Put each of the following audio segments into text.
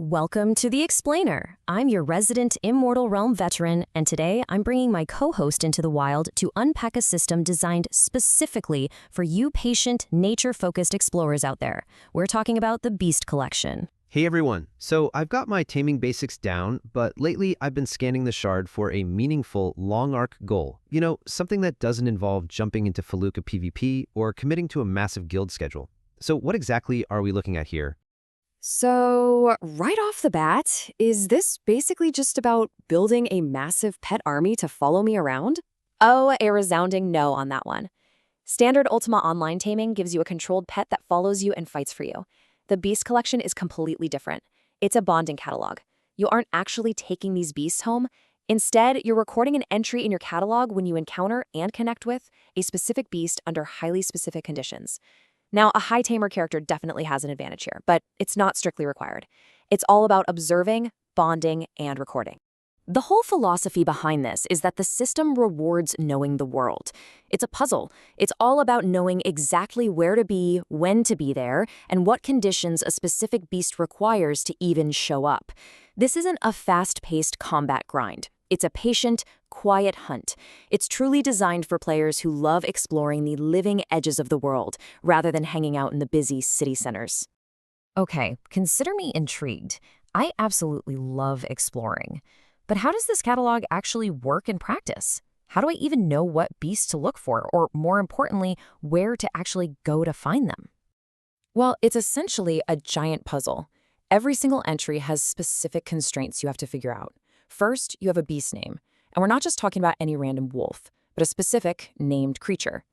Welcome to The Explainer. I'm your resident Immortal Realm veteran, and today I'm bringing my co-host into the wild to unpack a system designed specifically for you patient, nature-focused explorers out there. We're talking about the Beast Collection. Hey everyone, so I've got my taming basics down, but lately I've been scanning the shard for a meaningful long arc goal. You know, something that doesn't involve jumping into Felucca PvP or committing to a massive guild schedule. So what exactly are we looking at here? So, right off the bat, is this basically just about building a massive pet army to follow me around? Oh, a resounding no on that one. Standard Ultima Online taming gives you a controlled pet that follows you and fights for you. The Beast Collection is completely different. It's a bonding catalog. You aren't actually taking these beasts home. Instead, you're recording an entry in your catalog when you encounter and connect with a specific beast under highly specific conditions. Now, a high tamer character definitely has an advantage here, but it's not strictly required. It's all about observing, bonding, and recording. The whole philosophy behind this is that the system rewards knowing the world. It's a puzzle. It's all about knowing exactly where to be, when to be there, and what conditions a specific beast requires to even show up. This isn't a fast-paced combat grind. It's a patient, quiet hunt. It's truly designed for players who love exploring the living edges of the world, rather than hanging out in the busy city centers. Okay, consider me intrigued. I absolutely love exploring. But how does this catalog actually work in practice? How do I even know what beasts to look for, or more importantly, where to actually go to find them? Well, it's essentially a giant puzzle. Every single entry has specific constraints you have to figure out. First, you have a beast name, and we're not just talking about any random wolf, but a specific named creature.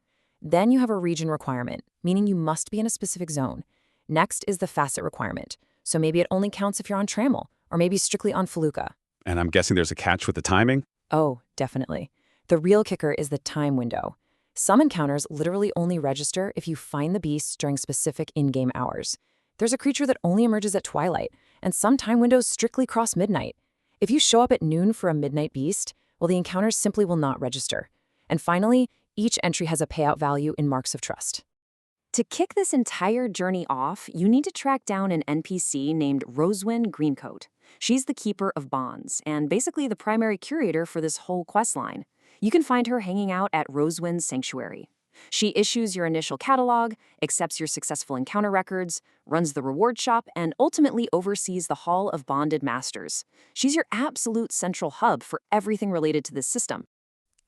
Then you have a region requirement, meaning you must be in a specific zone. Next is the facet requirement, so maybe it only counts if you're on Trammel, or maybe strictly on Felucca. And I'm guessing there's a catch with the timing? Oh, definitely. The real kicker is the time window. Some encounters literally only register if you find the beasts during specific in-game hours. There's a creature that only emerges at twilight, and some time windows strictly cross midnight. If you show up at noon for a midnight beast, well, the encounters simply will not register. And finally, each entry has a payout value in marks of trust. To kick this entire journey off, you need to track down an NPC named Rhoswen Greencoat. She's the keeper of bonds, and basically the primary curator for this whole questline. You can find her hanging out at Rhoswen's Sanctuary. She issues your initial catalog, accepts your successful encounter records, runs the reward shop, and ultimately oversees the Hall of Bonded Masters. She's your absolute central hub for everything related to this system.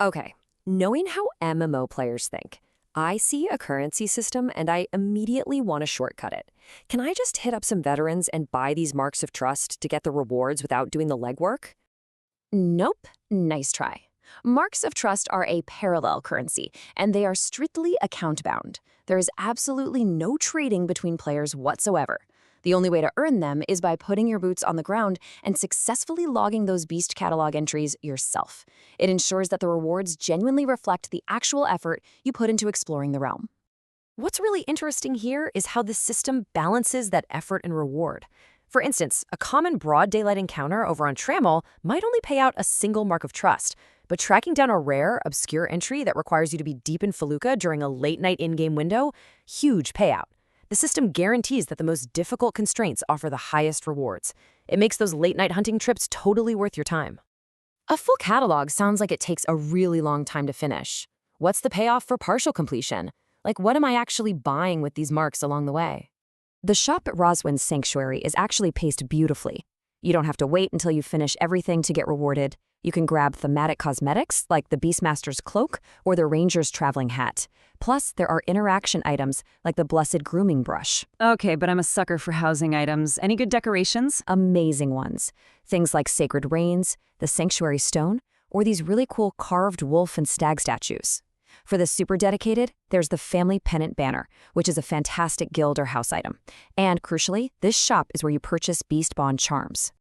Okay, knowing how MMO players think, I see a currency system and I immediately want to shortcut it. Can I just hit up some veterans and buy these marks of trust to get the rewards without doing the legwork? Nope. Nice try. Marks of trust are a parallel currency, and they are strictly account-bound. There is absolutely no trading between players whatsoever. The only way to earn them is by putting your boots on the ground and successfully logging those beast catalog entries yourself. It ensures that the rewards genuinely reflect the actual effort you put into exploring the realm. What's really interesting here is how the system balances that effort and reward. For instance, a common broad daylight encounter over on Trammel might only pay out a single mark of trust, but tracking down a rare, obscure entry that requires you to be deep in Felucca during a late-night in-game window, huge payout. The system guarantees that the most difficult constraints offer the highest rewards. It makes those late-night hunting trips totally worth your time. A full catalog sounds like it takes a really long time to finish. What's the payoff for partial completion? Like, what am I actually buying with these marks along the way? The shop at Rhoswen's Sanctuary is actually paced beautifully. You don't have to wait until you finish everything to get rewarded. You can grab thematic cosmetics like the Beastmaster's cloak or the Ranger's traveling hat. Plus, there are interaction items like the Blessed Grooming Brush. Okay, but I'm a sucker for housing items. Any good decorations? Amazing ones. Things like Sacred Reins, the Sanctuary Stone, or these really cool carved wolf and stag statues. For the super dedicated, there's the Family Pennant Banner, which is a fantastic guild or house item. And crucially, this shop is where you purchase Beastbond charms.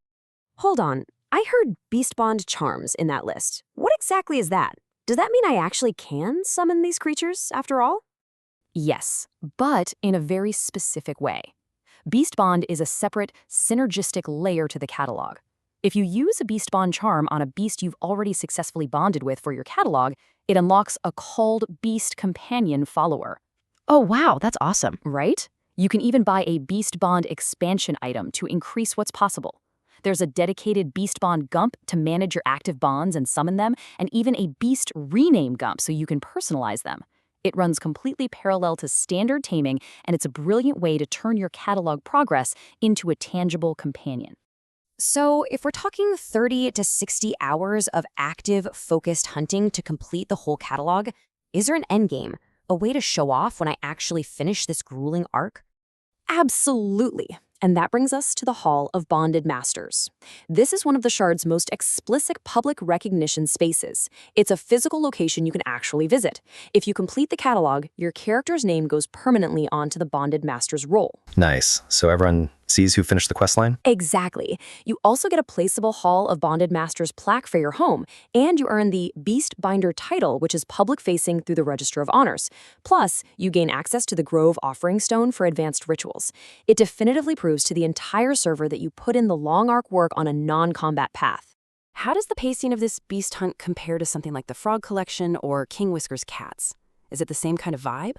Hold on, I heard Beastbond charms in that list. What exactly is that? Does that mean I actually can summon these creatures, after all? Yes, but in a very specific way. Beastbond is a separate, synergistic layer to the catalog. If you use a Beastbond charm on a beast you've already successfully bonded with for your catalog, it unlocks a called Beast Companion follower. Oh, wow, that's awesome. Right? You can even buy a Beastbond expansion item to increase what's possible. There's a dedicated Beastbond Gump to manage your active bonds and summon them, and even a Beast Rename Gump so you can personalize them. It runs completely parallel to standard taming, and it's a brilliant way to turn your catalog progress into a tangible companion. So, if we're talking 30 to 60 hours of active, focused hunting to complete the whole catalog, is there an endgame, a way to show off when I actually finish this grueling arc? Absolutely. And that brings us to the Hall of Bonded Masters. This is one of the Shard's most explicit public recognition spaces. It's a physical location you can actually visit. If you complete the catalog, your character's name goes permanently onto the Bonded Master's roll. Nice. So everyone sees who finished the questline? Exactly. You also get a placeable Hall of Bonded Masters plaque for your home, and you earn the Beastbinder title, which is public-facing through the Register of Honors. Plus, you gain access to the Grove Offering Stone for advanced rituals. It definitively proves to the entire server that you put in the long arc work on a non-combat path. How does the pacing of this beast hunt compare to something like the Frog Collection or King Whisker's Cats? Is it the same kind of vibe?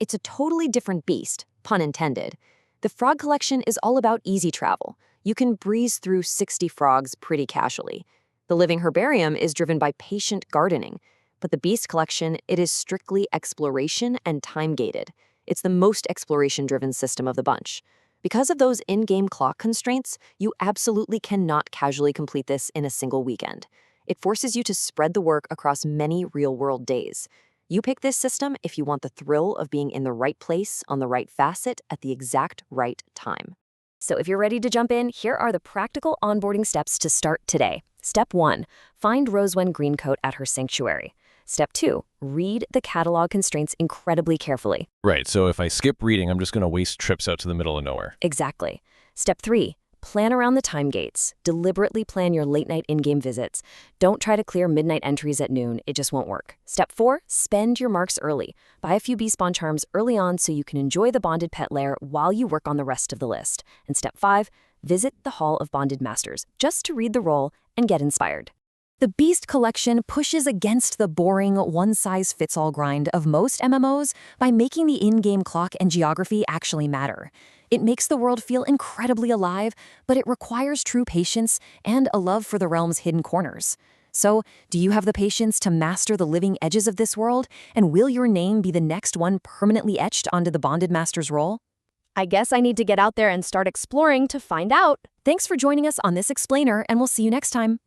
It's a totally different beast, pun intended. The Frog Collection is all about easy travel. You can breeze through 60 frogs pretty casually. The Living Herbarium is driven by patient gardening. But the Beast Collection, it is strictly exploration and time-gated. It's the most exploration-driven system of the bunch. Because of those in-game clock constraints, you absolutely cannot casually complete this in a single weekend. It forces you to spread the work across many real-world days. You pick this system if you want the thrill of being in the right place on the right facet at the exact right time. So if you're ready to jump in, here are the practical onboarding steps to start today. Step 1. Find Rhoswen Greencoat at her sanctuary. Step 2. Read the catalog constraints incredibly carefully. Right, so if I skip reading, I'm just going to waste trips out to the middle of nowhere. Exactly. Step 3. Plan around the time gates. Deliberately plan your late-night in-game visits. Don't try to clear midnight entries at noon. It just won't work. Step 4. Spend your marks early. Buy a few Beastbond charms early on so you can enjoy the bonded pet lair while you work on the rest of the list. And Step 5. Visit the Hall of Bonded Masters just to read the roll and get inspired. The Beast Collection pushes against the boring, one-size-fits-all grind of most MMOs by making the in-game clock and geography actually matter. It makes the world feel incredibly alive, but it requires true patience and a love for the realm's hidden corners. So, do you have the patience to master the living edges of this world? And will your name be the next one permanently etched onto the Bonded Master's roll? I guess I need to get out there and start exploring to find out. Thanks for joining us on this explainer, and we'll see you next time.